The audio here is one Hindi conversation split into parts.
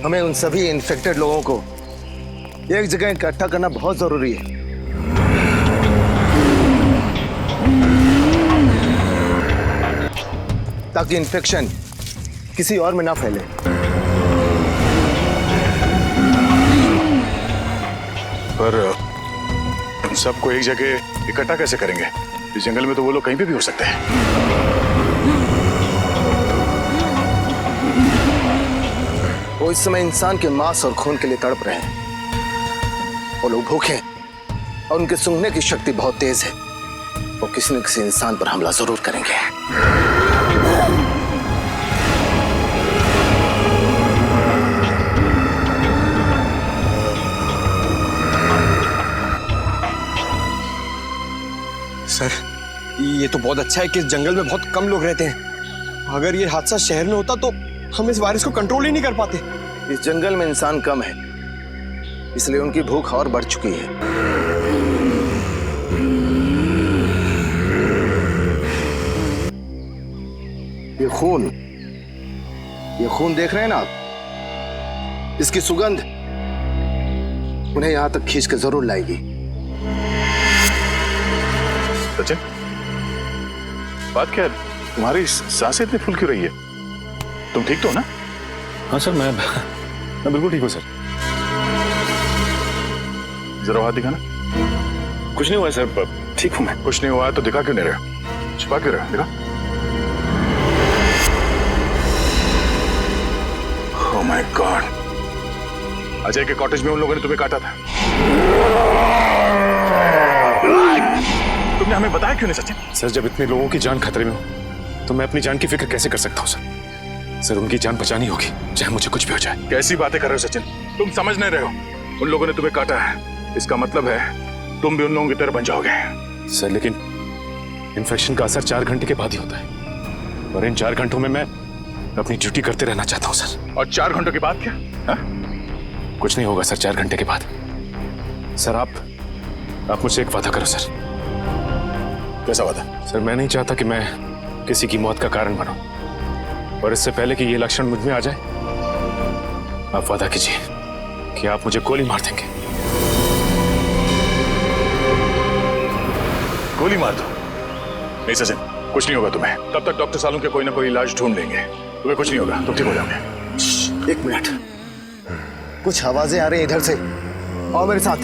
हमें उन सभी इन्फेक्टेड लोगों को एक जगह इकट्ठा करना बहुत जरूरी है, ताकि इन्फेक्शन किसी और में ना फैले। पर हम सबको एक जगह इकट्ठा कैसे करेंगे? इस जंगल में तो वो लोग कहीं पे भी हो सकते हैं। वो इस समय इंसान के मांस और खून के लिए तड़प रहे हैं। वो लोग भूखे हैं और उनके सूंघने की शक्ति बहुत तेज है। वो किसी न किसी इंसान पर हमला जरूर करेंगे। सर, ये तो बहुत अच्छा है कि इस जंगल में बहुत कम लोग रहते हैं। अगर ये हादसा शहर में होता तो हम इस वायरस को कंट्रोल ही नहीं कर पाते। इस जंगल में इंसान कम है, इसलिए उनकी भूख और बढ़ चुकी है। ये खून देख रहे हैं ना आप? इसकी सुगंध उन्हें यहां तक खींच के जरूर लाएगी। सचिन, बात क्या है? तुम्हारी सांसें इतनी फूल क्यों रही है? तुम ठीक तो हो ना? हाँ सर, मैं बिल्कुल ठीक हूँ सर। जरा हाथ दिखाना। कुछ नहीं हुआ सर, ठीक हूँ मैं। कुछ नहीं हुआ तो दिखा क्यों नहीं रहे? छुपा क्यों रहे? दिखा। ओह माय गॉड, अजय के कॉटेज में उन लोगों ने तुम्हें काटा था। तुमने हमें बताया क्यों नहीं सचिन? सर, जब इतने लोगों की जान खतरे में हो तो मैं अपनी जान की फिक्र कैसे कर सकता हूँ सर? सर, उनकी जान बचानी होगी, चाहे मुझे कुछ भी हो जाए। कैसी बातें कर रहे हो सचिन? तुम समझ नहीं रहे हो। उन लोगों ने तुम्हें काटा है, इसका मतलब है तुम भी उन लोगों की तरह बन जाओगे। सर, लेकिन इन्फेक्शन का असर 4 घंटे के बाद ही होता है, और इन 4 घंटों में मैं अपनी ड्यूटी करते रहना चाहता हूँ सर। और 4 घंटों के बाद क्या? हा? कुछ नहीं होगा सर 4 घंटे के बाद। सर, आप मुझसे एक वादा करो सर। कैसा वादा? सर, मैं नहीं चाहता कि मैं किसी की मौत का कारण बनूं, और इससे पहले कि ये लक्षण मुझ में आ जाए, आप वादा कीजिए कि आप मुझे गोली मार देंगे। गोली मार दो? नहीं सचिन, कुछ नहीं होगा तुम्हें। तब तक डॉक्टर सालों के कोई ना कोई इलाज ढूंढ लेंगे। तुम्हें कुछ नहीं होगा, तुम ठीक हो जाओगे। 1 मिनट, कुछ आवाजें आ रही हैं इधर से। आओ मेरे साथ।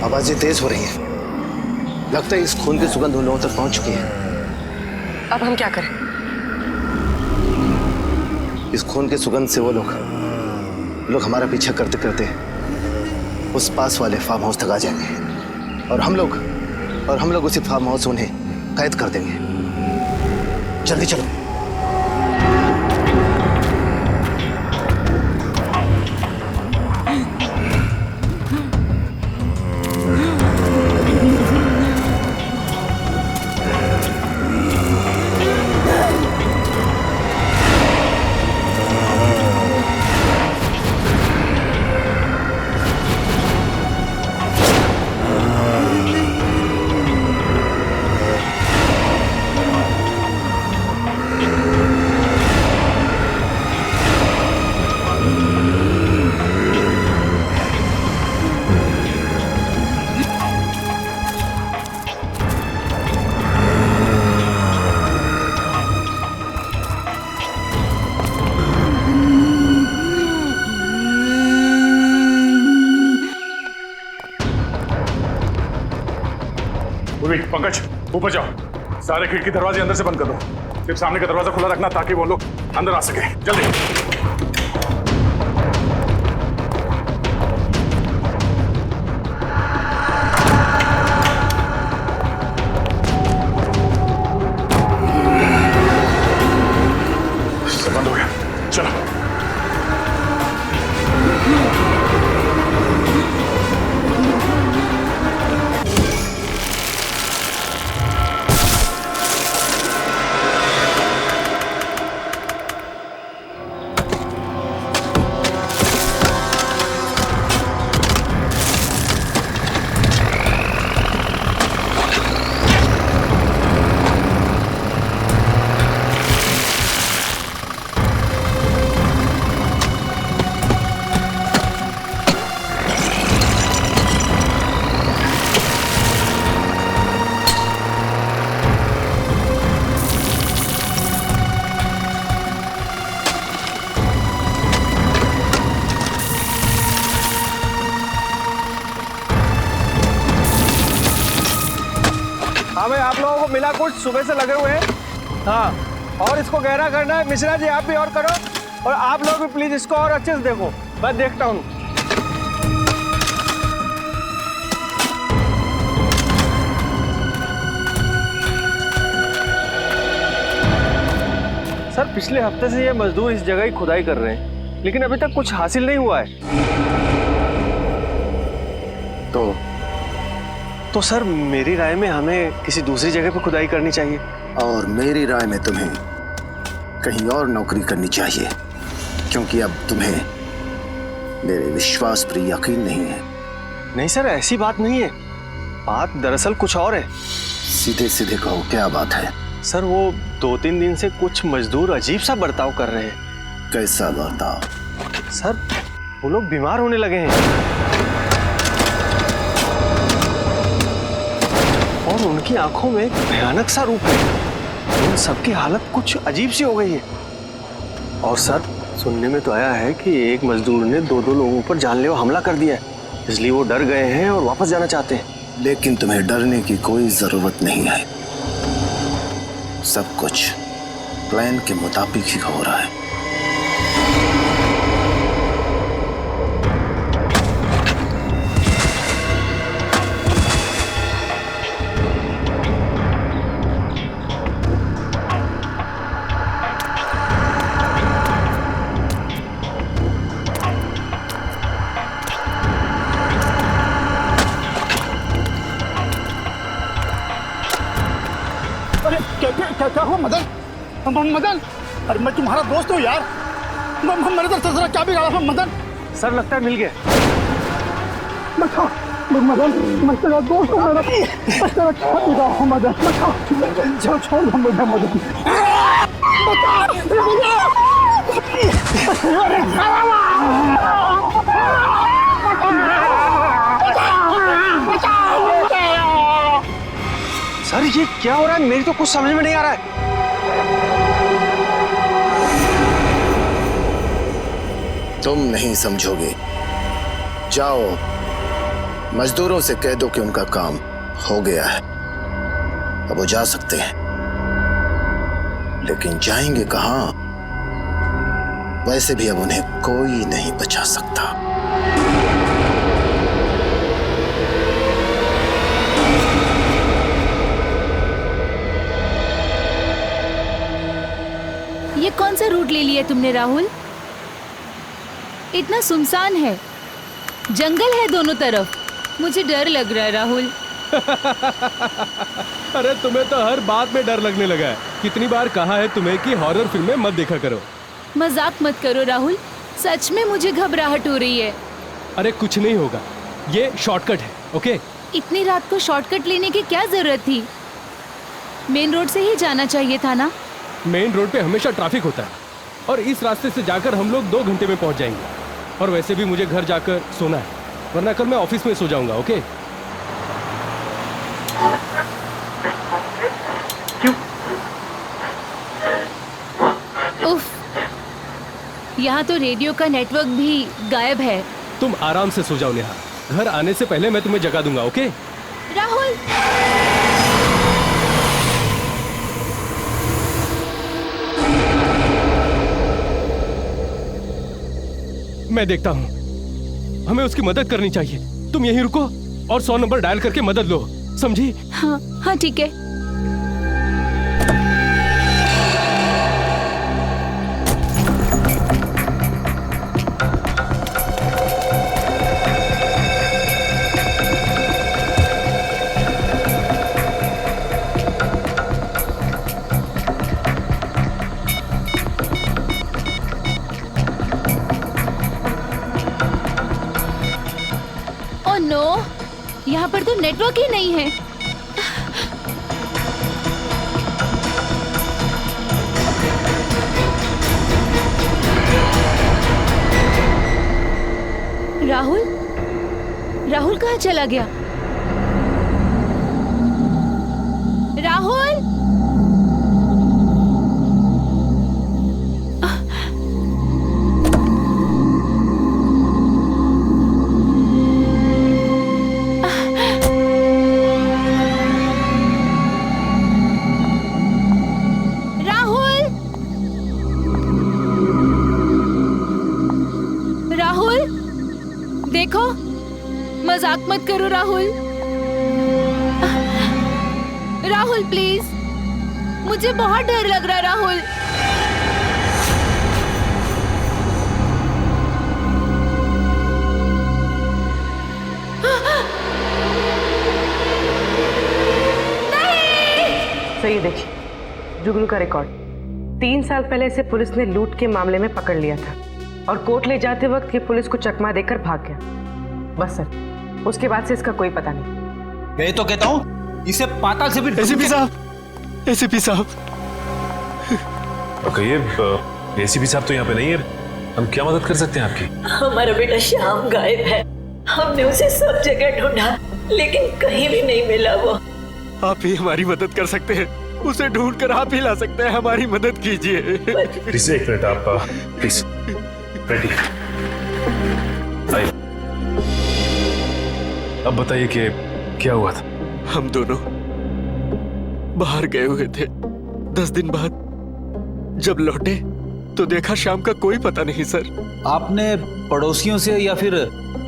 आवाजें तेज हो रही हैं। लगता है इस खून की सुगंध उन लोगों तक पहुंच चुकी है। अब हम क्या करें? इस खून की सुगंध से वो लोग हमारा पीछा करते करते उस पास वाले फार्म हाउस तक आ जाएंगे, और हम लोग उसी फार्म हाउस उन्हें कैद कर देंगे। जल्दी चलो। पंकज, ऊपर जाओ। सारे खिड़की दरवाजे अंदर से बंद कर दो। सिर्फ सामने का दरवाजा खुला रखना ताकि वो लोग अंदर आ सके। जल्दी। हाँ भाई, आप लोगों को मिला कुछ, सुबह से लगे हुए हैं। हाँ, और इसको गहरा करना है। मिश्रा जी आप भी और करो, और आप लोग भी प्लीज इसको और अच्छे से देखो। मैं देखता हूँ। सर, पिछले हफ्ते से ये मजदूर इस जगह ही खुदाई कर रहे हैं, लेकिन अभी तक कुछ हासिल नहीं हुआ है। तो सर, मेरी राय में हमें किसी दूसरी जगह पे खुदाई करनी चाहिए। और मेरी राय में तुम्हें कहीं और नौकरी करनी चाहिए, क्योंकि अब तुम्हें मेरे विश्वास पर यकीन नहीं है। नहीं सर, ऐसी बात नहीं है। बात दरअसल कुछ और है। सीधे सीधे कहो, क्या बात है? सर, वो 2-3 दिन से कुछ मजदूर अजीब सा बर्ताव कर रहे हैं। कैसा बर्ताव? सर, वो लोग बीमार होने लगे हैं और उनकी आंखों में एक भयानक सा रूप है। उन सबकी हालत कुछ अजीब सी हो गई है। और सर, सुनने में तो आया है कि एक मजदूर ने 2 लोगों पर जानलेवा हमला कर दिया है, इसलिए वो डर गए हैं और वापस जाना चाहते हैं। लेकिन तुम्हें डरने की कोई जरूरत नहीं है। सब कुछ प्लान के मुताबिक ही हो रहा है। क्या हुआ मदन? मदन, अरे मैं तुम्हारा दोस्त हूँ यार। मेरे तरफ से क्या बिगाड़ा था मदन? सर, लगता है मिल गया। मदन, मैं तेरा दोस्त हूँ। मेरा तेरा क्या बिगाड़ा हूँ मदन? छोड़ मुझे मदन। सर, ये क्या हो रहा है? मेरी तो कुछ समझ में नहीं आ रहा है। तुम नहीं समझोगे। जाओ, मजदूरों से कह दो कि उनका काम हो गया है, अब वो जा सकते हैं। लेकिन जाएंगे कहां? वैसे भी अब उन्हें कोई नहीं बचा सकता। ये कौन सा रूट ले लिया तुमने राहुल? इतना सुनसान है, जंगल है दोनों तरफ। मुझे डर लग रहा है राहुल। अरे तुम्हें तो हर बात में डर लगने लगा है। कितनी बार कहा है तुम्हें कि हॉरर फिल्में मत देखा करो। मजाक मत करो राहुल, सच में मुझे घबराहट हो रही है। अरे कुछ नहीं होगा, ये शॉर्टकट है। ओके? इतनी रात को शॉर्टकट लेने की क्या जरूरत थी? मेन रोड से ही जाना चाहिए था ना? मेन रोड पे हमेशा ट्रैफिक होता है और इस रास्ते से जाकर हम लोग 2 घंटे में पहुंच जाएंगे। और वैसे भी मुझे घर जाकर सोना है, वरना कल मैं ऑफिस में सो जाऊंगा। ओके? उफ, यहाँ तो रेडियो का नेटवर्क भी गायब है। तुम आराम से सो जाओ नेहा, घर आने से पहले मैं तुम्हें जगा दूंगा। ओके? राहुल, मैं देखता हूँ, हमें उसकी मदद करनी चाहिए। तुम यहीं रुको और 100 नंबर डायल करके मदद लो, समझी? हाँ हाँ ठीक है। ओह नो, यहाँ पर तो नेटवर्क ही नहीं है। राहुल, राहुल कहाँ चला गया? राहुल, मजाक मत करो राहुल। राहुल प्लीज, मुझे बहुत डर लग रहा है राहुल। तो ये देखिए जुगनू का रिकॉर्ड। 3 साल पहले इसे पुलिस ने लूट के मामले में पकड़ लिया था और कोर्ट ले जाते वक्त ये पुलिस को चकमा देकर भाग गया। बस सर, उसके बाद से इसका कोई पता नहीं। मैं तो कहता हूँ इसे पाताल से भी एसीपी साहब, एसीपी साहब। कहिए, एसीपी साहब तो यहाँ पे नहीं है, हम क्या मदद कर सकते हैं आपकी? हमारा बेटा श्याम गायब है। हमने उसे सब जगह ढूंढा लेकिन कहीं भी नहीं मिला। वो आप ही हमारी मदद कर सकते हैं, उसे ढूंढ कर आप ही ला सकते हैं, हमारी मदद कीजिए। प्लीज एक मिनट, आप प्लीज रेडी आइए। अब बताइए कि क्या हुआ था? हम दोनों बाहर गए हुए थे। 10 दिन बाद जब लौटे तो देखा शाम का कोई पता नहीं सर। आपने पड़ोसियों से या फिर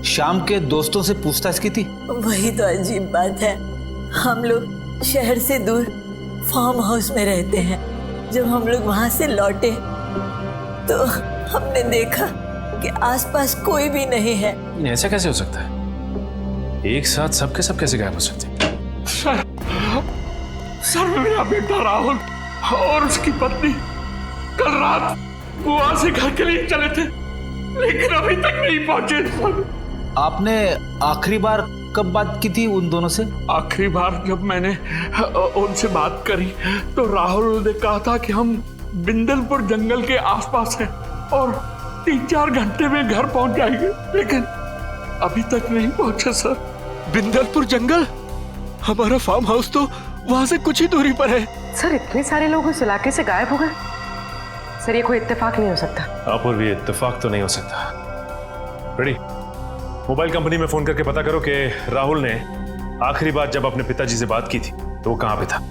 शाम के दोस्तों से पूछताछ की थी? वही तो अजीब बात है। हम लोग शहर से दूर फार्म हाउस में रहते हैं। जब हम लोग वहां से लौटे तो हमने देखा कि आसपास कोई भी नहीं है। ऐसा कैसे हो सकता है? एक साथ सबके सब कैसे गायब हो सकते हैं? सर मेरा बेटा राहुल और उसकी पत्नी कल रात वहां से घर के लिए चले थे लेकिन अभी तक नहीं पहुंचे। सर आपने आखिरी बार कब बात की थी उन दोनों से? आखिरी बार जब मैंने उनसे बात करी तो राहुल ने कहा था कि हम बिंदलपुर जंगल के आसपास हैं और 3-4 घंटे में घर पहुंच जाएंगे, लेकिन अभी तक नहीं पहुंचे। सर बिंदलपुर जंगल? हमारा फार्म हाउस तो वहां से कुछ ही दूरी पर है। सर इतने सारे लोग उस इलाके से गायब हो गए? सर ये कोई इत्तेफाक नहीं हो सकता। आप और भी इत्तेफाक तो नहीं हो सकता। रेडी, मोबाइल कंपनी में फोन करके पता करो कि राहुल ने आखिरी बार जब अपने पिताजी से बात की थी तो वो कहां पे था,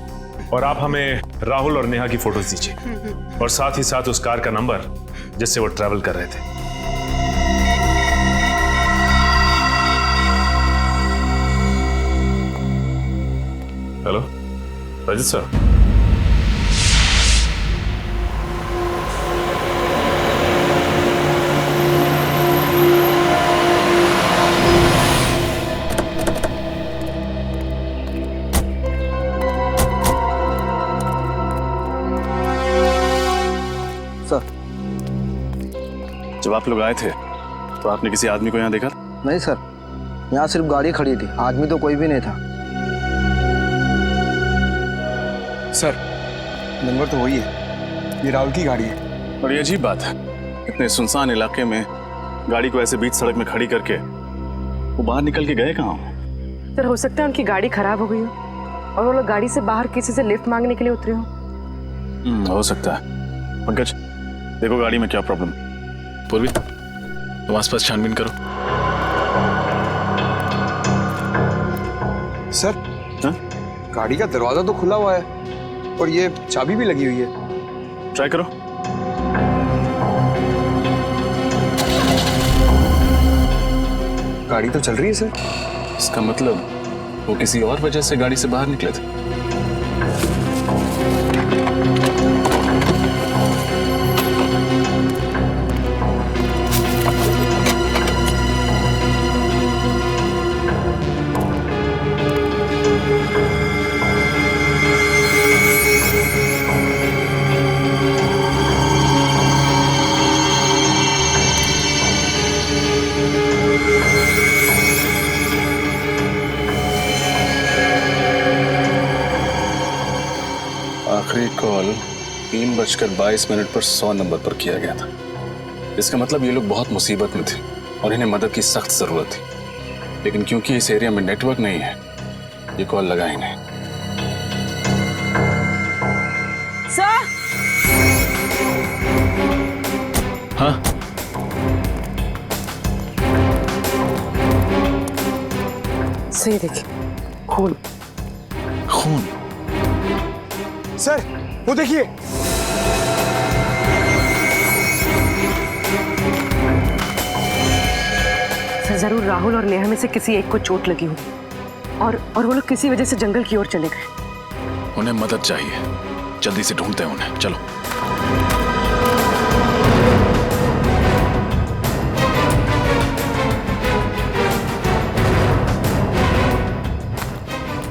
और आप हमें राहुल और नेहा की फोटोज दीजिए और साथ ही साथ उस कार का नंबर जिससे वो ट्रैवल कर रहे थे। Hello Rajit sir. जब आप लोग आए थे तो आपने किसी आदमी को यहाँ देखा? नहीं सर, यहाँ सिर्फ गाड़ी खड़ी थी, आदमी तो कोई भी नहीं था। सर नंबर तो वही है, ये राहुल की गाड़ी है। और ये अजीब बात है, इतने सुनसान इलाके में गाड़ी को ऐसे बीच सड़क में खड़ी करके वो बाहर निकल के गए कहाँ? सर हो सकता है उनकी गाड़ी खराब हो गई हो और वो लोग गाड़ी से बाहर किसी से लिफ्ट मांगने के लिए उतरे हो। हो सकता है। पंकज देखो गाड़ी में क्या प्रॉब्लम। पूर्वी तुम आसपास छानबीन करो। सर हा? गाड़ी का दरवाजा तो खुला हुआ है और ये चाबी भी लगी हुई है। ट्राई करो। गाड़ी तो चल रही है सर। इसका मतलब वो किसी और वजह से गाड़ी से बाहर निकले थे। आखिरी कॉल 3:22 पर 100 नंबर पर किया गया था। इसका मतलब ये लोग बहुत मुसीबत में थे और इन्हें मदद की सख्त जरूरत थी, लेकिन क्योंकि इस एरिया में नेटवर्क नहीं है ये कॉल लगा ही नहीं। सर हाँ सही देखिए, खून। खून? सर वो देखिए। सर जरूर राहुल और नेहा में से किसी एक को चोट लगी होगी और वो लोग किसी वजह से जंगल की ओर चले गए। उन्हें मदद चाहिए, जल्दी से ढूंढते हैं उन्हें। चलो।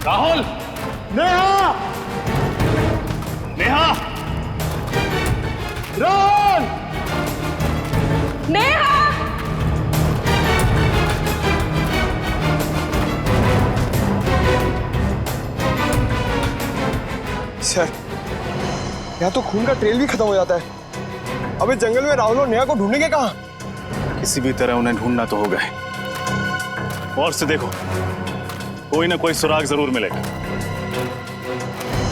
राहुल! नेहा! नेहा! राहुल! नेहा! सर, यहाँ तो खून का ट्रेल भी खत्म हो जाता है। अबे जंगल में राहुल और नेहा को ढूंढेंगे कहाँ? किसी भी तरह उन्हें ढूंढना तो होगा ही। और से देखो, कोई ना कोई सुराग जरूर मिलेगा।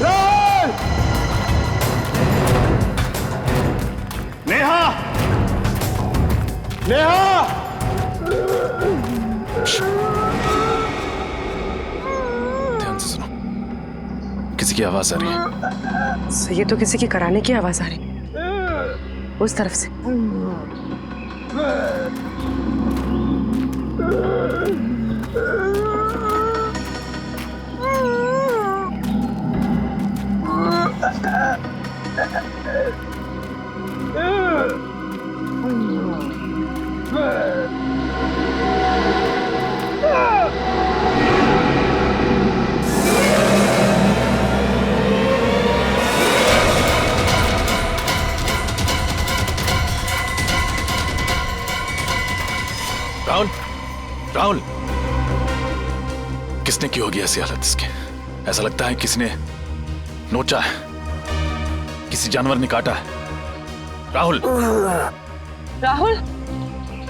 राहुल! नेहा! नेहा! ध्यान से सुनो, किसी की आवाज आ रही है। सर, ये तो किसी की कराने की आवाज आ रही है उस तरफ से। राहुल, राहुल, किसने की होगी ऐसी हालत इसकी? ऐसा लगता है किसी ने नोचा है, किसी जानवर ने काटा है। राहुल! राहुल!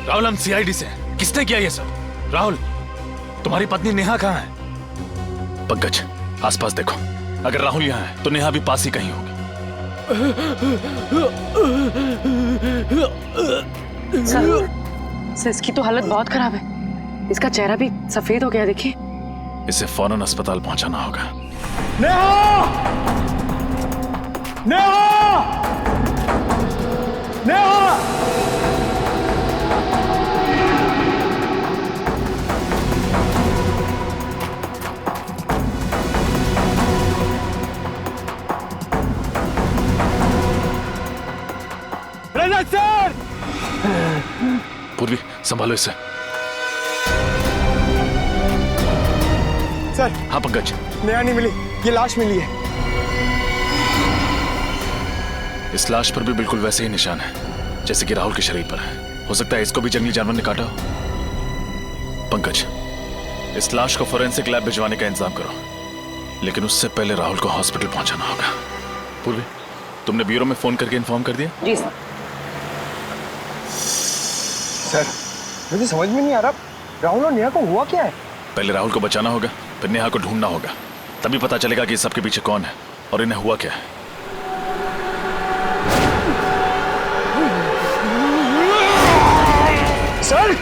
राहुल, हम सीआईडी से हैं। किसने किया ये सब? राहुल, तुम्हारी पत्नी नेहा कहाँ है? पंकज, आसपास देखो। अगर राहुल यहाँ है तो नेहा भी पास ही कहीं होगी। सर, इसकी तो हालत बहुत खराब है। इसका चेहरा भी सफेद हो गया, देखिए। इसे फौरन अस्पताल पहुंचाना होगा। नेहा! नेहा! नेहा! रजत सर! पूर्वी, संभालो इसे। सर, हाँ पंकज। नेहा नहीं मिली, ये लाश मिली है। इस लाश पर भी बिल्कुल वैसे ही निशान है जैसे कि राहुल के शरीर पर है। हो सकता है इसको भी जंगली जानवर ने काटा हो। पंकज, इस लाश को फोरेंसिक लैब भिजवाने का इंतजाम करो, लेकिन उससे पहले राहुल को हॉस्पिटल पहुंचाना होगा। पूर्वी, तुमने ब्यूरो में फोन करके इन्फॉर्म कर दिया? जी सर। सर, मुझे समझ में नहीं आ रहा, राहुल और नेहा को हुआ क्या है? पहले राहुल को बचाना होगा, फिर नेहा को ढूंढना होगा। तभी पता चलेगा कि सबके पीछे कौन है और इन्हें हुआ क्या है। सर!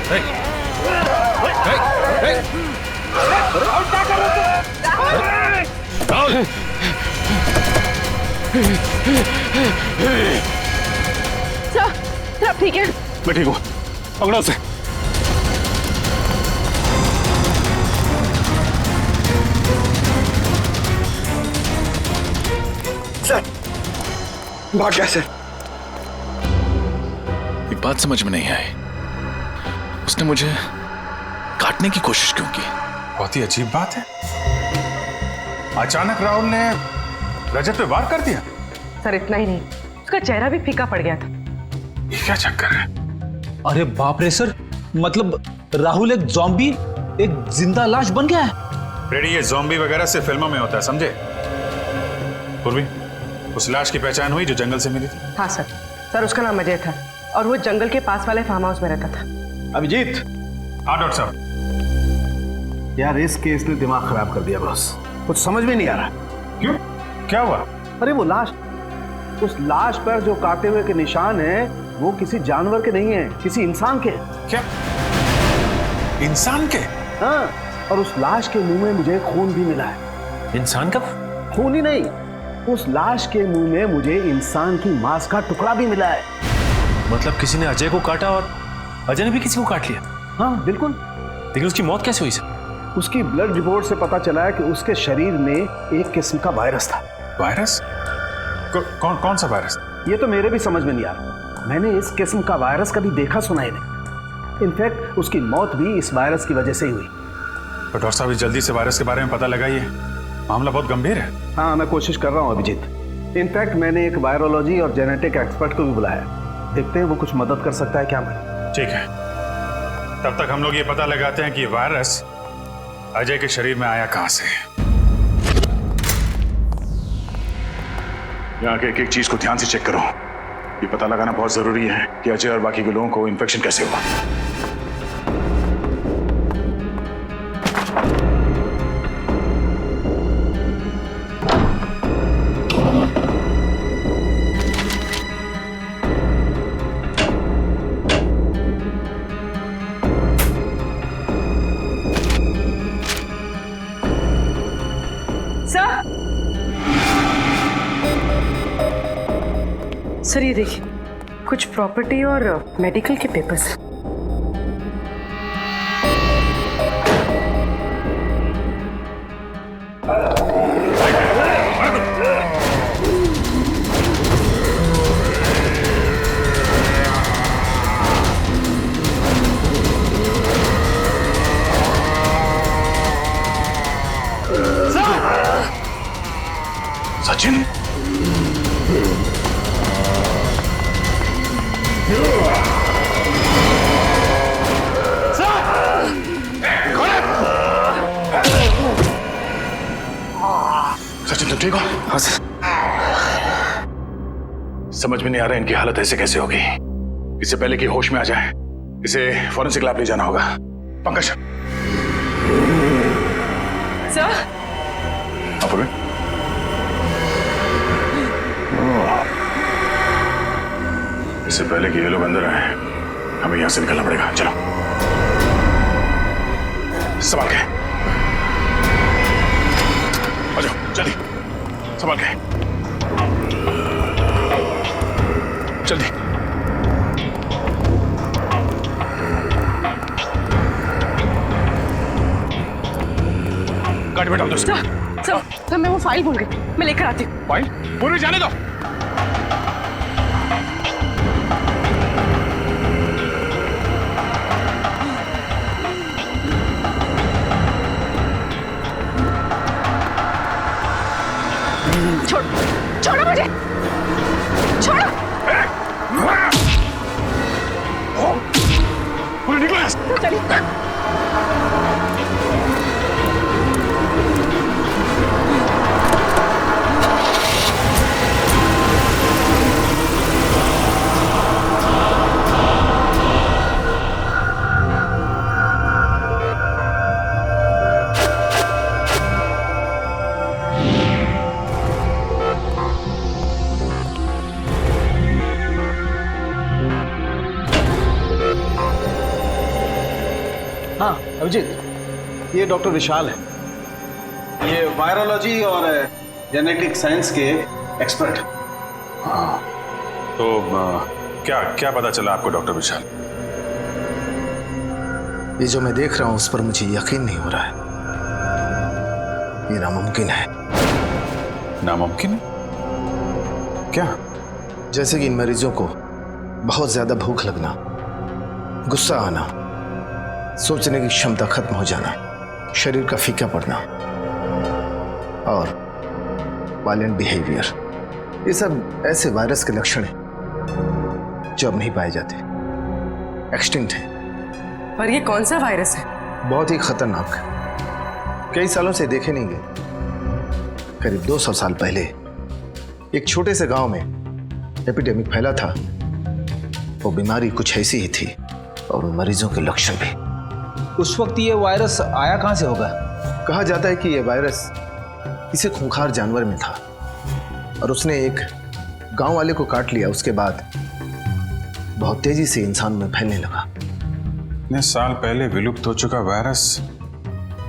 राहुल! सर, आप ठीक है? मैं ठीक हूँ, पकड़ो से। सर, भाग गया सर। एक बात समझ में नहीं आई, उसने मुझे काटने की कोशिश क्यों की? बहुत ही अजीब बात है। अचानक राहुल ने रजत पे वार कर दिया। सर, इतना ही नहीं, उसका चेहरा भी फीका पड़ गया था। ये क्या चक्कर है? अरे बाप रे सर, मतलब राहुल एक ज़ॉम्बी, एक जिंदा लाश बन गया है। रेडी, ये ज़ॉम्बी वगैरह से फिल्मों में होता है, समझे? पूर्वी, उस लाश की पहचान हुई जो जंगल से मिली थी? हाँ सर। सर, उसका नाम अजय था और वो जंगल के पास वाले फार्म हाउस में रहता था। अभिजीत। हाँ डॉक्टर साहब। यार, इस केस ने दिमाग खराब कर दिया बॉस। कुछ समझ में नहीं आ रहा। क्यों, क्या हुआ? अरे वो लाश, उस लाश पर जो काटे हुए के निशान हैं, वो किसी जानवर के नहीं है, किसी इंसान के। क्या? इंसान के? हाँ, और उस लाश के मुंह में मुझे खून भी मिला है। इंसान का खून ही नहीं, उस लाश के मुंह में मुझे इंसान की मांस का टुकड़ा भी मिला है। मतलब किसी ने अजय को काटा और अजय ने भी किसी को काट लिया? हाँ बिल्कुल, लेकिन उसकी मौत कैसे हुई सर? उसकी ब्लड रिपोर्ट से पता चला है कि उसके शरीर में एक किस्म का वायरस था। वायरस? कौन सा वायरस? ये तो मेरे भी समझ में नहीं आ रहा। मैंने इस किस्म का वायरस कभी देखा सुना ही नहीं। इनफैक्ट उसकी मौत भी इस वायरस की वजह से ही हुई। तो डॉक्टर साहब जल्दी से वायरस के बारे में पता लगाइए, मामला बहुत गंभीर है। हाँ, मैं कोशिश कर रहा हूँ अभिजीत। इनफैक्ट मैंने एक वायरोलॉजी और जेनेटिक एक्सपर्ट को भी बुलाया। देखते हैं वो कुछ मदद कर सकता है क्या हमारी। ठीक है, तब तक हम लोग ये पता लगाते हैं कि वायरस अजय के शरीर में आया कहां से। यहाँ के एक चीज को ध्यान से चेक करो। ये पता लगाना बहुत जरूरी है कि अजय और बाकी के लोगों को इन्फेक्शन कैसे हुआ। सर ये देखिए, कुछ प्रॉपर्टी और मेडिकल के पेपर्स। सचिन, सचिन तुम ठीक हो? हाँ सर। समझ में नहीं आ रहा इनकी हालत ऐसे कैसे होगी। इससे पहले कि होश में आ जाए इसे फॉरेंसिक लैब ले जाना होगा। पंकज सर। इससे पहले कि ये लोग अंदर आए हमें यहां से निकलना पड़ेगा। चलो संभाल के आ जाओ, जल्दी संभाल के, जल्दी। गाड़ी बैठाओ दोस्त। सर मैं वो फाइल भूल गई, मैं लेकर आती हूँ। फाइल पूरी जाने दो। छोड़ो मुझे, छोड़ो। पूरी निकलो। चलिए। हाँ अभिजीत, ये डॉक्टर विशाल है। ये वायरोलॉजी और जेनेटिक साइंस के एक्सपर्ट। तो क्या क्या पता चला आपको डॉक्टर विशाल? ये जो मैं देख रहा हूं उस पर मुझे यकीन नहीं हो रहा है। ये नामुमकिन है। नामुमकिन? क्या? जैसे कि इन मरीजों को बहुत ज्यादा भूख लगना, गुस्सा आना, सोचने की क्षमता खत्म हो जाना, शरीर का फीका पड़ना और वायलेंट बिहेवियर, ये सब ऐसे वायरस के लक्षण हैं जो अब नहीं पाए जाते, एक्सटिंक्ट हैं। पर ये कौन सा वायरस है? बहुत ही खतरनाक, कई सालों से देखे नहीं गए। करीब 200 साल पहले एक छोटे से गांव में एपिडेमिक फैला था। वो बीमारी कुछ ऐसी ही थी और मरीजों के लक्षण भी। उस वक्त ये वायरस आया कहां से होगा? कहा जाता है कि यह वायरस किसी खूंखार जानवर में था और उसने एक गांव वाले को काट लिया। उसके बाद बहुत तेजी से इंसान में फैलने लगा। इतने साल पहले विलुप्त हो चुका वायरस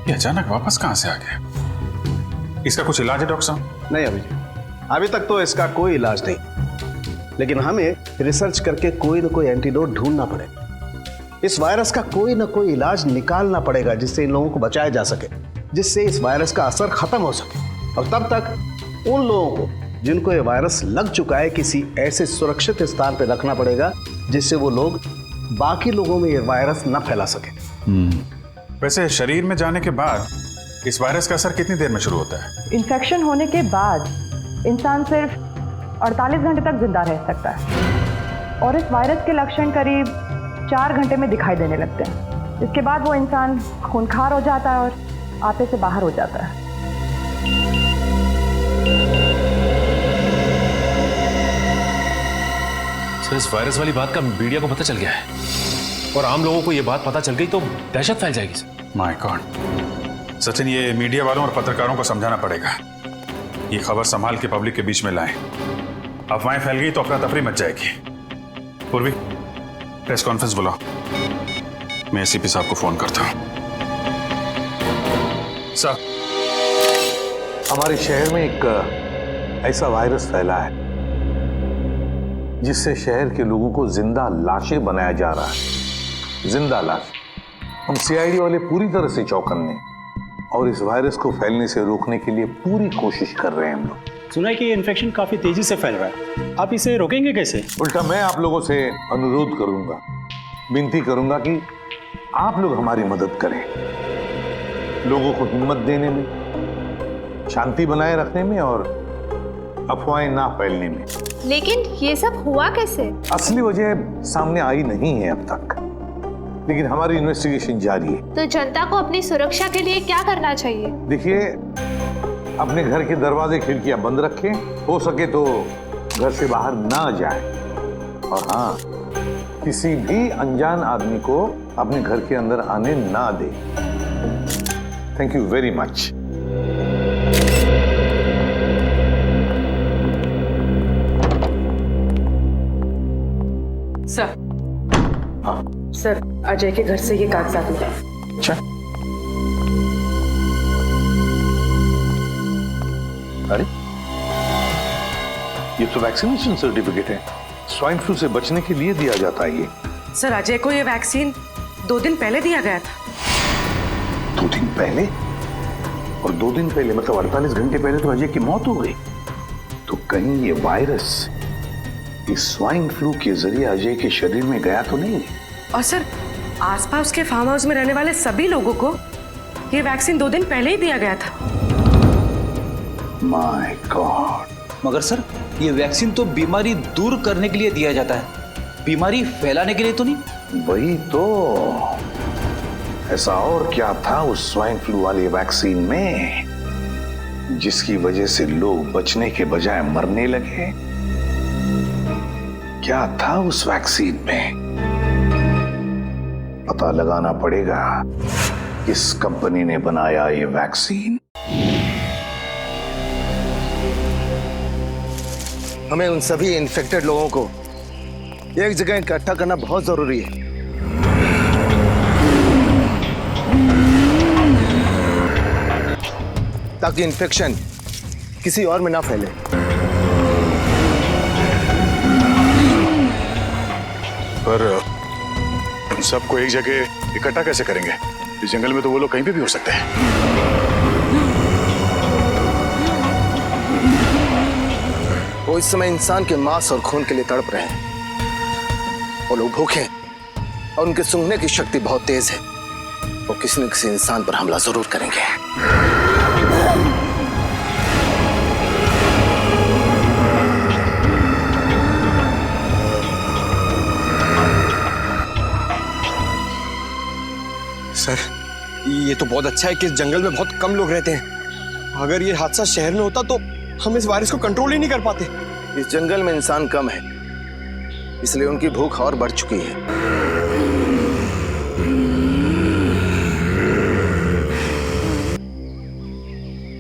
ये अचानक वापस कहां से आ गया? इसका कुछ इलाज है डॉक्टर साहब? नहीं अभी तक तो इसका कोई इलाज नहीं, लेकिन हमें रिसर्च करके कोई ना कोई एंटीडोट ढूंढना पड़ेगा। इस वायरस का कोई ना कोई इलाज निकालना पड़ेगा जिससे इन लोगों को बचाया जा सके, जिससे इस वायरस का असर खत्म हो सके। और तब तक उन लोगों को जिनको ये वायरस लग चुका है किसी ऐसे सुरक्षित स्थान पर रखना पड़ेगा जिससे वो लोग बाकी लोगों में ये वायरस न फैला सके। वैसे शरीर में जाने के बाद इस वायरस का असर कितनी देर में शुरू होता है? इन्फेक्शन होने के बाद इंसान सिर्फ 48 घंटे तक जिंदा रह सकता है और इस वायरस के लक्षण करीब 4 घंटे में दिखाई देने लगते हैं। इसके बाद वो इंसान खूंखार हो जाता है और आपे से बाहर हो जाता है। सर, इस वायरस वाली बात का मीडिया को पता चल गया है और आम लोगों को यह बात पता चल गई तो दहशत फैल जाएगी सर। माय गॉड सचिन, ये मीडिया वालों और पत्रकारों को समझाना पड़ेगा। ये खबर संभाल के पब्लिक के बीच में लाएं। अफवाहें फैल गई तो अफरा तफरी मच जाएगी। पूर्वी, प्रेस कॉन्फ्रेंस बुलाओ। मैं एसीपी साहब को फोन करता हूं। सर, हमारे शहर में एक ऐसा वायरस फैला है जिससे शहर के लोगों को जिंदा लाशें बनाया जा रहा है। जिंदा लाश। हम सीआईडी वाले पूरी तरह से चौकन्ने और इस वायरस को फैलने से रोकने के लिए पूरी कोशिश कर रहे हैं हम लोग। सुना है कि ये इन्फेक्शन काफी तेजी से फैल रहा है, आप इसे रोकेंगे कैसे? उल्टा मैं आप लोगों से अनुरोध करूंगा, विनती करूंगा कि आप लोग हमारी मदद करें, लोगों को हिम्मत देने में, शांति बनाए रखने में और अफवाहें ना फैलने में। लेकिन ये सब हुआ कैसे? असली वजह सामने आई नहीं है अब तक, लेकिन हमारी इन्वेस्टिगेशन जारी है। तो जनता को अपनी सुरक्षा के लिए क्या करना चाहिए? देखिए, अपने घर के दरवाजे खिड़कियां बंद रखें, हो सके तो घर से बाहर ना जाए, और हाँ, किसी भी अनजान आदमी को अपने घर के अंदर आने ना दे। Thank you very much. Sir, हाँ सर, अजय के घर से ये कागजात मिले। अच्छा, अरे ये तो वैक्सीनेशन सर्टिफिकेट है, स्वाइन फ्लू से बचने के लिए दिया जाता है ये। सर, अजय को ये वैक्सीन 2 दिन पहले दिया गया था। 2 दिन पहले? और 2 दिन पहले मतलब 48 घंटे पहले तो अजय की मौत हो गई। तो कहीं ये वायरस इस स्वाइन फ्लू के जरिए अजय के शरीर में गया तो नहीं? और सर, आसपास के फार्म हाउस में रहने वाले सभी लोगों को ये वैक्सीन 2 दिन पहले ही दिया गया था। My God. मगर सर, ये वैक्सीन तो बीमारी दूर करने के लिए दिया जाता है, बीमारी फैलाने के लिए तो नहीं। वही तो, ऐसा और क्या था उस स्वाइन फ्लू वाली वैक्सीन में जिसकी वजह से लोग बचने के बजाय मरने लगे? क्या था उस वैक्सीन में? पता लगाना पड़ेगा किस कंपनी ने बनाया ये वैक्सीन। हमें उन सभी इन्फेक्टेड लोगों को एक जगह इकट्ठा करना बहुत जरूरी है। ताकि इन्फेक्शन किसी और में ना फैले। पर उन सबको एक जगह इकट्ठा कैसे करेंगे? इस जंगल में तो वो लोग कहीं पे भी हो सकते हैं। वो इस समय इंसान के मांस और खून के लिए तड़प रहे हैं। वो लोग भूखे हैं और उनके सूंघने की शक्ति बहुत तेज है। वो किसी न किसी इंसान पर हमला जरूर करेंगे। सर, ये तो बहुत अच्छा है कि इस जंगल में बहुत कम लोग रहते हैं। अगर ये हादसा शहर में होता तो हम इस वायरस को कंट्रोल ही नहीं कर पाते। इस जंगल में इंसान कम है, इसलिए उनकी भूख और बढ़ चुकी है।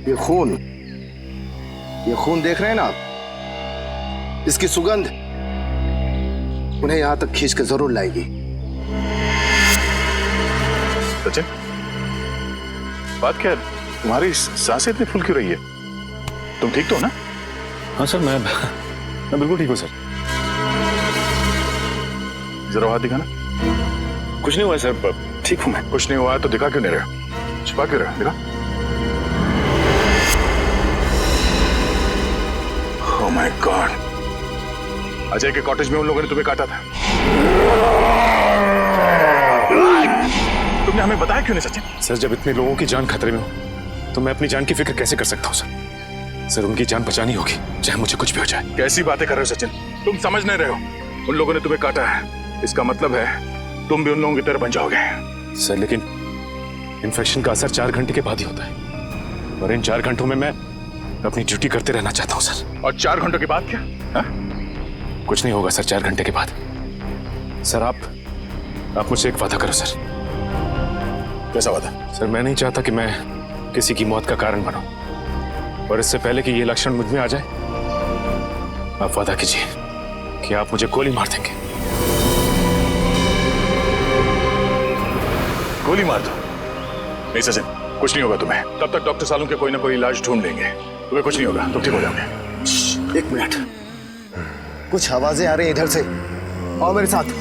ये खून देख रहे हैं ना आप? इसकी सुगंध उन्हें यहां तक खींच के जरूर लाएगी। सचिन, बात क्या है? तुम्हारी सांसें इतनी फुल क्यों रही है? तुम ठीक तो हो ना? हाँ सर, मैं बिल्कुल ठीक हूँ सर। जरा हाथ दिखाना। कुछ नहीं हुआ सर, ठीक हूँ मैं। कुछ नहीं हुआ तो दिखा क्यों नहीं रहे? छुपा क्यों रहे? दिखा। ओह माय गॉड, अजय के कॉटेज में उन लोगों ने तुम्हें काटा था। तुमने हमें बताया क्यों नहीं सचिन? सर, जब इतने लोगों की जान खतरे में हो तो मैं अपनी जान की फिक्र कैसे कर सकता हूँ सर? सर, उनकी जान बचानी होगी, चाहे मुझे कुछ भी हो जाए। कैसी बातें कर रहे हो सचिन? तुम समझ नहीं रहे हो। उन लोगों ने तुम्हें काटा है, इसका मतलब है तुम भी उन लोगों की तरह बन जाओगे। सर, लेकिन इन्फेक्शन का असर 4 घंटे के बाद ही होता है, और इन 4 घंटों में मैं अपनी ड्यूटी करते रहना चाहता हूँ सर। और 4 घंटों के बाद क्या? हा? कुछ नहीं होगा सर 4 घंटे के बाद। सर, आप मुझसे एक वादा करो सर। कैसा वादा? सर, मैं नहीं चाहता कि मैं किसी की मौत का कारण बनूं, और इससे पहले कि ये लक्षण मुझ में आ जाए, आप वादा कीजिए कि आप मुझे गोली मार देंगे। गोली मार दो? नहीं सचिन, कुछ नहीं होगा तुम्हें। तब तक डॉक्टर सालों के कोई ना कोई इलाज ढूंढ लेंगे, तुम्हें कुछ नहीं होगा, तुम ठीक हो जाओगे। 1 मिनट, कुछ आवाजें आ रही हैं इधर से। आओ मेरे साथ।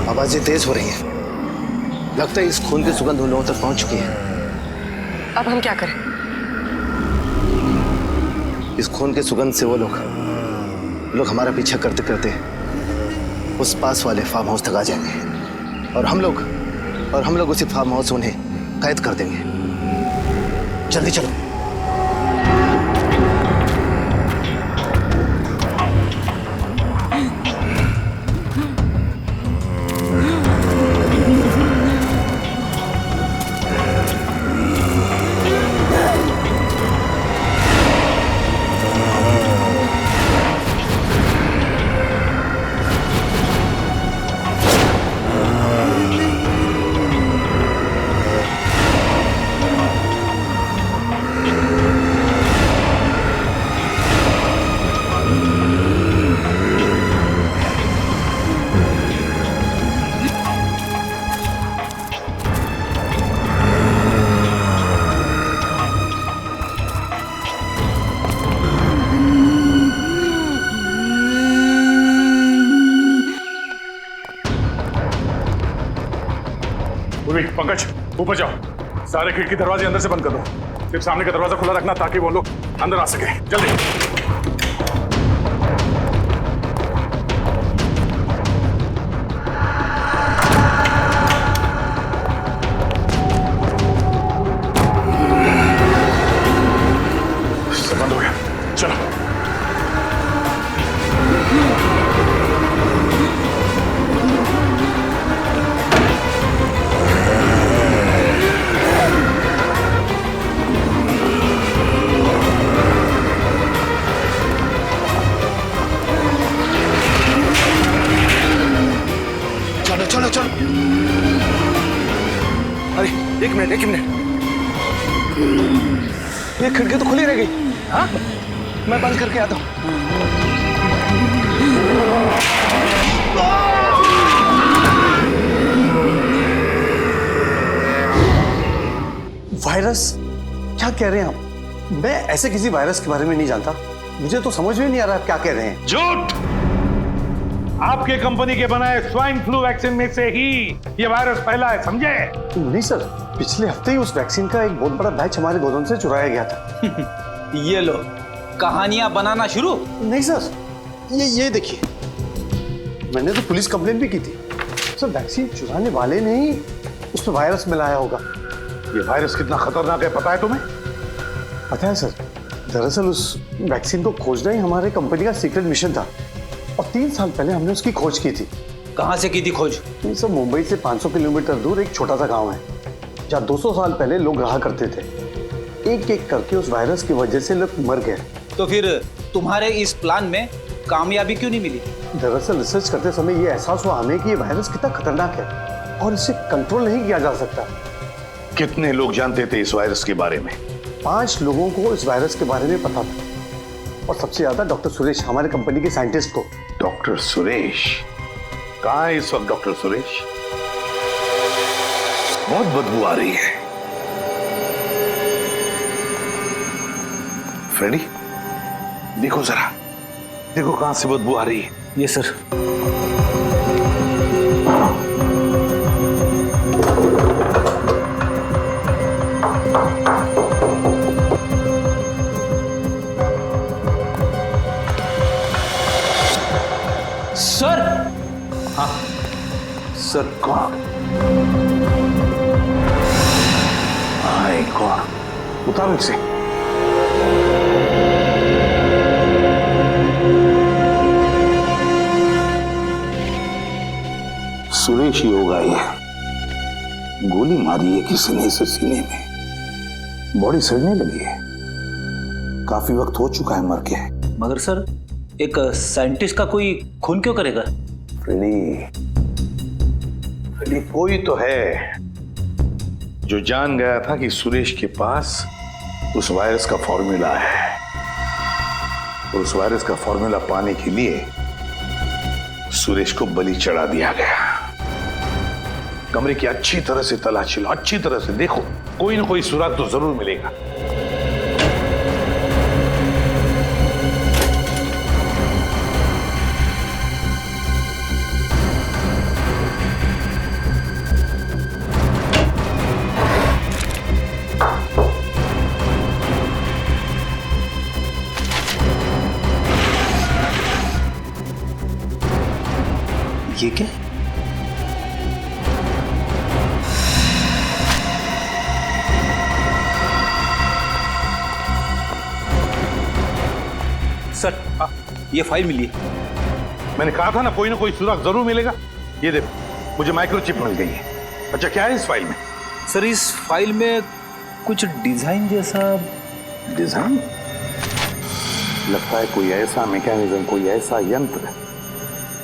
आवाजें तेज हो रही हैं। लगता है इस खून की सुगंध उन लोगों तक पहुंच चुकी है। अब हम क्या करें? इस खून की सुगंध से वो लोग हमारा पीछा करते करते उस पास वाले फार्म हाउस तक आ जाएंगे, और हम लोग उसी फार्म हाउस उन्हें कैद कर देंगे। जल्दी चलो। पंकज, ऊपर जाओ, सारे खिड़की दरवाजे अंदर से बंद कर दो। सिर्फ सामने का दरवाजा खुला रखना ताकि वो लोग अंदर आ सके। जल्दी। बंद हो गया, चलो। चलो चलो। अरे एक मिनट, ये खिड़की तो खुली रह गई। हाँ, मैं बंद करके आता हूँ। वायरस? क्या कह रहे हैं आप? मैं ऐसे किसी वायरस के बारे में नहीं जानता। मुझे तो समझ में नहीं आ रहा आप क्या कह रहे हैं। झूठ! आपके कंपनी के बनाए स्वाइन फ्लू वैक्सीन में से ही ये वायरस फैला है, समझे? नहीं सर, पिछले हफ्ते ही उस वैक्सीन का एक बहुत बड़ा बैच हमारे गोदाम से चुराया गया था। ये लो, कहानियां बनाना शुरू। नहीं सर, ये देखिए, मैंने तो पुलिस कंप्लेंट भी की थी। सर, वैक्सीन चुराने वाले ने ही उसमें वायरस मिलाया होगा। ये वायरस कितना खतरनाक है पता है तुम्हें? पता है सर, दरअसल उस वैक्सीन को खोजना ही हमारे कंपनी का सीक्रेट मिशन था, और 3 साल पहले हमने उसकी खोज की थी। कहाँ से की थी खोज? सर, मुंबई से 500 किलोमीटर दूर एक छोटा सा गांव है, जहाँ 200 साल पहले लोग रहा करते थे। एक एक करके उस वायरस की वजह से लोग मर गए। तो फिर तुम्हारे इस प्लान में कामयाबी क्यों नहीं मिली? दरअसल रिसर्च करते समय ये एहसास हुआ हमें कि ये वायरस कितना खतरनाक है और इसे कंट्रोल नहीं किया जा सकता। कितने लोग जानते थे इस वायरस के बारे में? 5 लोगों को इस वायरस के बारे में पता था और सबसे ज्यादा डॉक्टर सुरेश, हमारे कंपनी के साइंटिस्ट को। डॉक्टर सुरेश कहाँ है इस वक्त? डॉक्टर सुरेश, बहुत बदबू आ रही है। फ्रेडी, देखो जरा, देखो कहां से बदबू आ रही है। ये सर। सर। हाँ सर। कौन? हाय कौन? उतारो इसे। सुरेश ही होगा ये। गोली मारी है किसी ने इसे सीने में, बॉडी सड़ने लगी है, काफी वक्त हो चुका है मर के। मगर सर, एक साइंटिस्ट का कोई खून क्यों करेगा? फ्रेडी, कोई तो है जो जान गया था कि सुरेश के पास उस वायरस का फॉर्मूला है और उस वायरस का फॉर्मूला पाने के लिए सुरेश को बलि चढ़ा दिया गया। कमरे की अच्छी तरह से तलाशी लो, अच्छी तरह से देखो, कोई ना कोई सुराग तो जरूर मिलेगा। ये क्या? सर, ये फाइल मिली है। मैंने कहा था ना कोई ना कोई सुराग जरूर मिलेगा। ये देखो, मुझे माइक्रोचिप मिल गई है। अच्छा, क्या है इस फाइल में? सर, इस फाइल में कुछ डिजाइन जैसा। डिजाइन? लगता है कोई ऐसा मैकेनिज्म, कोई ऐसा यंत्र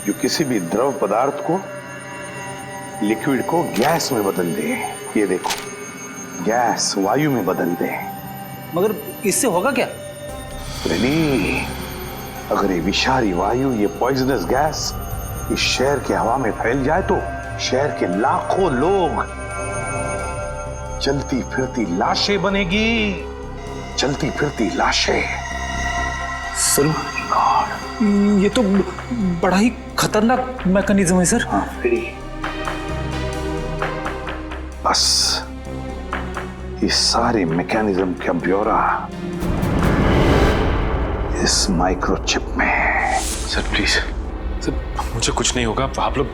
जो किसी भी द्रव पदार्थ को, लिक्विड को गैस में बदल दे। ये देखो, गैस वायु में बदल दे। मगर इससे होगा क्या? अगर ये विषारी वायु, ये पॉइजनस गैस इस शहर के हवा में फैल जाए तो शहर के लाखों लोग चलती फिरती लाशें बनेगी, चलती फिरती लाशें। सर, ये तो बड़ा ही खतरनाक मैकेनिज्म है सर। हाँ फ्रेडी, बस इस सारे मैकेनिज्म का ब्यौरा इस माइक्रोचिप में। सर प्लीज, सर मुझे कुछ नहीं होगा, आप लोग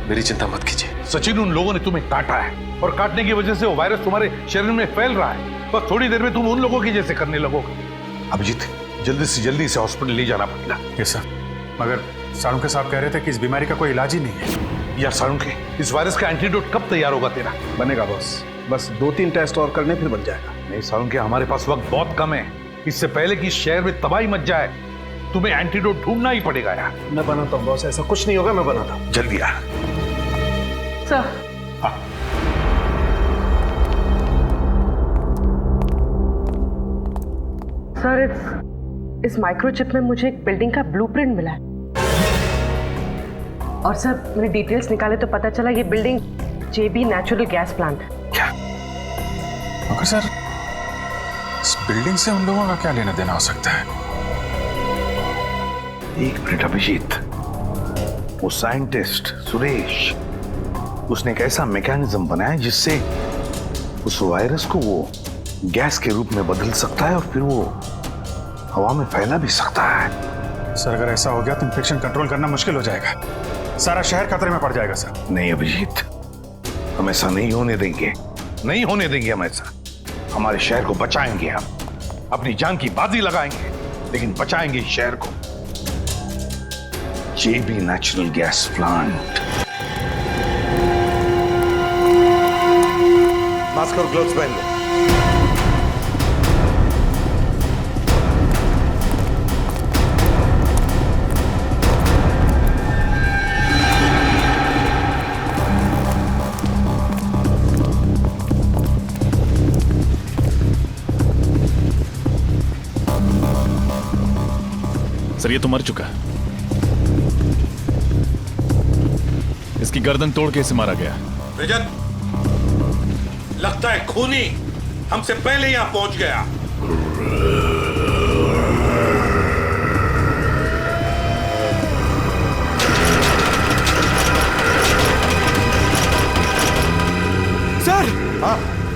मेरी चिंता मत कीजिए। सचिन, उन लोगों ने तुम्हें काटा है और काटने की वजह से वो वायरस तुम्हारे शरीर में फैल रहा है। बस थोड़ी देर में तुम उन लोगों की जैसे करने लगोगे। अभिजीत, जल्दी से जल्दी इसे हॉस्पिटल ले जाना पड़ेगा। Yes sir. मगर साळुंखे साहब कह रहे थे कि इस बीमारी का कोई इलाज ही नहीं है। यार साळुंखे, इस वायरस का एंटीडोट कब तैयार होगा तेरा? बनेगा बॉस, बस 2-3 टेस्ट और करने फिर बन जाएगा। नहीं साळुंखे, हमारे पास वक्त बहुत कम है। इससे पहले कि इस शहर में तबाही मच जाए तुम्हें एंटीडोट ढूंढना ही पड़ेगा यार। मैं बनाता हूँ बॉस, ऐसा कुछ नहीं होगा, मैं बनाता हूँ। जल्दी यार। सर, हाँ। सर, इस माइक्रोचिप में मुझे एक बिल्डिंग का ब्लूप्रिंट मिला है और सर मैंने डिटेल्स निकाले तो पता चला ये बिल्डिंग जेबी नेचुरल गैस प्लांट है। क्या? मगर सर, इस बिल्डिंग से उन लोगों का क्या लेना देना हो सकता है? एक मिनट अभिजीत, वो साइंटिस्ट सुरेश, उसने एक ऐसा मैकेनिज्म बनाया जिससे उस वायरस को वो गैस के रूप में बदल सकता है और फिर वो हवा में फैला भी सकता है। सर, अगर ऐसा हो गया तो इन्फेक्शन कंट्रोल करना मुश्किल हो जाएगा, सारा शहर खतरे में पड़ जाएगा सर। नहीं अभिजीत, हम ऐसा नहीं होने देंगे, नहीं होने देंगे हम ऐसा। हमारे शहर को बचाएंगे, हम अपनी जान की बाजी लगाएंगे, लेकिन बचाएंगे इस शहर को। जेबी नेचुरल गैस प्लांट। मास्क और ग्लव्स पहन लो। सर ये तो मर चुका है। इसकी गर्दन तोड़ के इसे मारा गया। रजत, लगता है खूनी हमसे पहले यहां पहुंच गया। सर,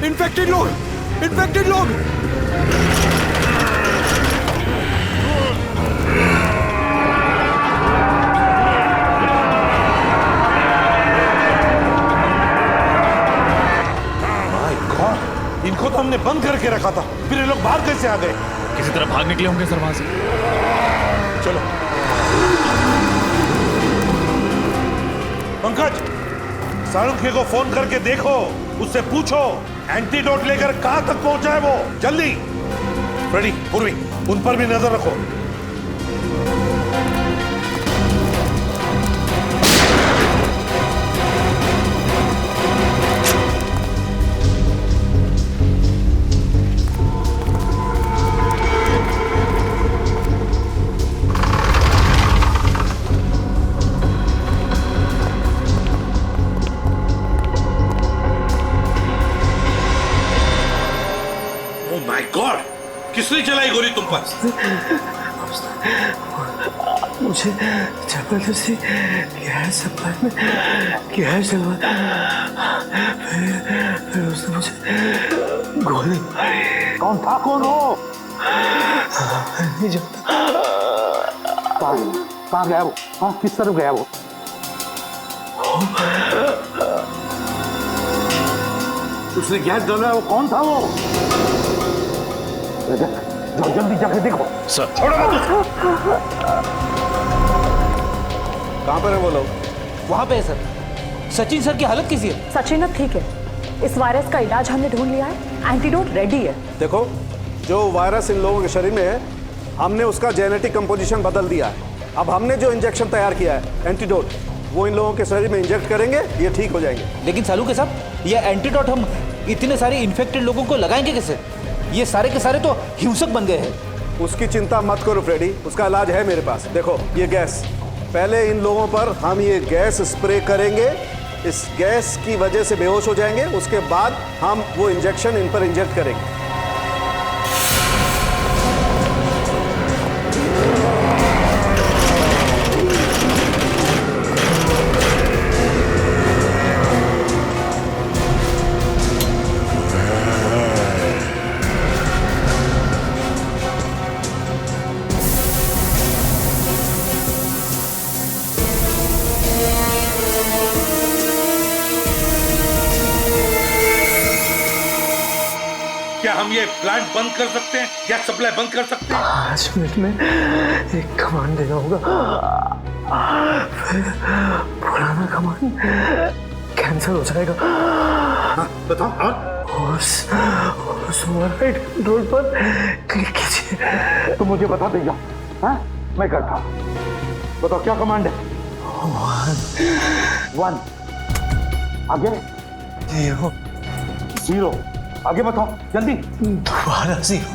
इन्फेक्टेड लोग, इन्फेक्टेड लोग। इनको तो हमने बंद करके रखा था, फिर ये लोग बाहर कैसे आ गए? किसी तरह भाग निकले होंगे सर वहां से। चलो पंकज, सारुखे को फोन करके देखो, उससे पूछो एंटीडोट लेकर कहां तक पहुंचा है वो। जल्दी। फ्रेडी, पूर्वी, उन पर भी नजर रखो। किसने चलाई गोली तुम पर? मुझे जबरदस्ती गैस सप्लाई में गैस डलवा, फिर उसने मुझे गोली मारी। कौन था? कौन हो? नहीं जानता। कहाँ गया वो? हाँ, किस तरफ गया वो? उसने गैस डाला, वो कौन था वो? जाओ जल्दी जाके देखो। सर छोड़ो मत उसको। कहाँ पर है वो लोग? वहां पे है सर। सचिन सर की हालत कैसी है? सचिन अब ठीक है। इस वायरस का इलाज हमने ढूंढ लिया है, एंटीडोट रेडी है। देखो, जो वायरस इन लोगों के शरीर में है, हमने उसका जेनेटिक कंपोजिशन बदल दिया है। अब हमने जो इंजेक्शन तैयार किया है, एंटीडोट, वो इन लोगों के शरीर में इंजेक्ट करेंगे, ये ठीक हो जाएंगे। लेकिन सालू के साहब, ये एंटीडोट हम इतने सारे इन्फेक्टेड लोगों को लगाएंगे कैसे? ये सारे के सारे तो हिंसक बन गए हैं। उसकी चिंता मत करो फ्रेडी, उसका इलाज है मेरे पास। देखो ये गैस, पहले इन लोगों पर हम ये गैस स्प्रे करेंगे, इस गैस की वजह से बेहोश हो जाएंगे, उसके बाद हम वो इंजेक्शन इन पर इंजेक्ट करेंगे। क्या हम ये प्लांट बंद कर सकते हैं? गैस सप्लाई बंद कर सकते हैं? 5 मिनट में एक कमांड देना होगा, फिर पुराना कमांड कैंसिल हो जाएगा। बताओ। उस ओवरराइड कंट्रोल पर क्लिक कीजिए। तो मुझे बता दीजिए। हाँ, मैं करता हूँ। बताओ क्या कमांड है? 1 आगे 0 आगे बताओ जल्दी। दोबारा 0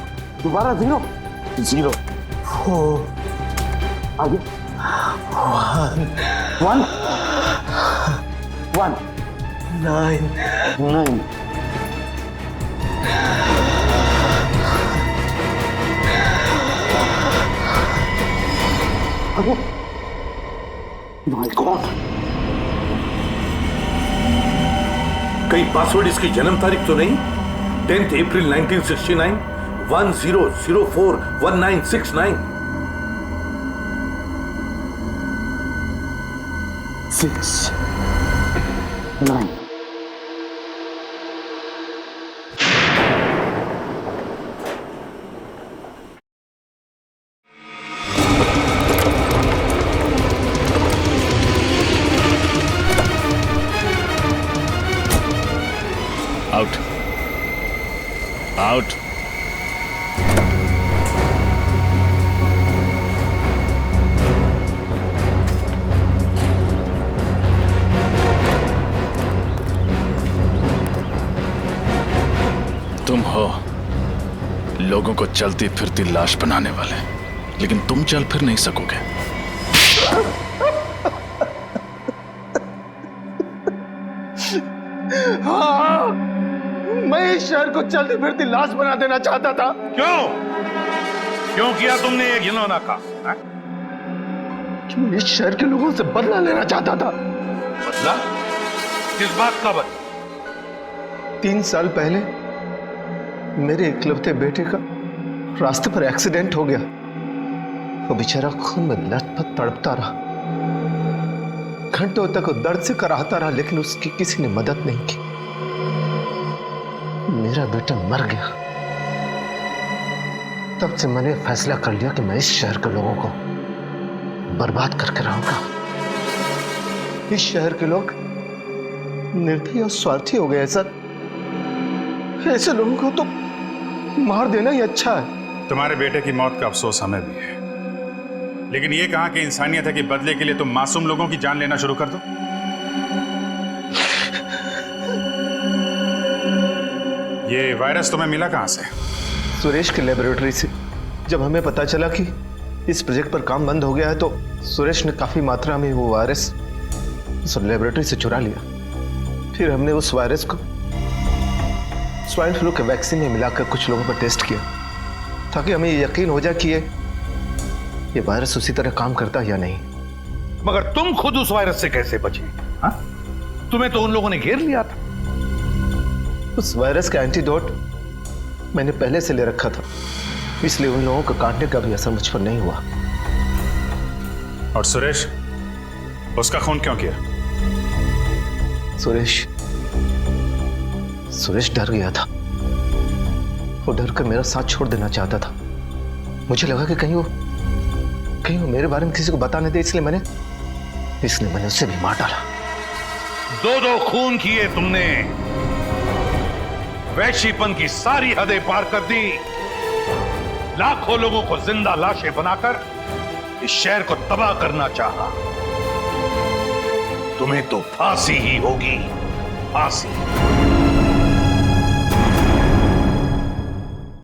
दोबारा 0 0 4 आगे 1 1 9 9 आगे। माय गॉड, कहीं पासवर्ड इसकी जन्म तारीख तो नहीं? 10th April 1969 10041969 6 9 out out. तुम हो लोगों को चलती फिरती लाश बनाने वाले। लेकिन तुम चल फिर नहीं सकोगे। हाँ, मैं इस शहर को चलती फिरती लाश बना देना चाहता था। क्यों किया तुमने ये घिनौना काम? क्यों इस शहर के लोगों से बदला लेना चाहता था। बदला? किस बात का बदला? 3 साल पहले मेरे इकलौते बेटे का रास्ते पर एक्सीडेंट हो गया। वो बेचारा खून में लथपथ तड़पता रहा, घंटों तक वो दर्द से कराहता रहा, लेकिन उसकी किसी ने मदद नहीं की। मेरा बेटा मर गया। तब से मैंने फैसला कर लिया कि मैं इस शहर के लोगों को बर्बाद करके रहूंगा। इस शहर के लोग निर्दयी और स्वार्थी हो गए सर। ऐसे लोगों को तो मार देना ही अच्छा है। तुम्हारे बेटे की मौत का अफसोस हमें भी है, लेकिन ये कहां की इंसानियत है कि बदले के लिए तुम मासूम लोगों की जान लेना शुरू कर दो। ये वायरस तुम्हें मिला कहां से? सुरेश के लेबोरेटरी से। जब हमें पता चला कि इस प्रोजेक्ट पर काम बंद हो गया है, तो सुरेश ने काफी मात्रा में वो वायरस उस लेबोरेटरी से चुरा लिया। फिर हमने उस वायरस को स्वाइन फ्लू के वैक्सीन में मिलाकर कुछ लोगों पर टेस्ट किया, ताकि हमें ये यकीन हो जाए कि ये वायरस उसी तरह काम करता है या नहीं। मगर तुम खुद उस वायरस से कैसे बचे? हाँ? तुम्हें तो उन लोगों ने घेर लिया था। उस वायरस का एंटीडोट मैंने पहले से ले रखा था, इसलिए उन लोगों को काटने का भी असर मुझ पर नहीं हुआ। और सुरेश, उसका खून क्यों किया? सुरेश डर गया था। वो डर कर मेरा साथ छोड़ देना चाहता था। मुझे लगा कि कहीं वो मेरे बारे में किसी को बता नहीं दे, इसलिए मैंने उसे भी मार डाला। 2 खून किए तुमने, वैश्यपन की सारी हदें पार कर दी, लाखों लोगों को जिंदा लाशें बनाकर इस शहर को तबाह करना चाहा। तुम्हें तो फांसी ही होगी, फांसी।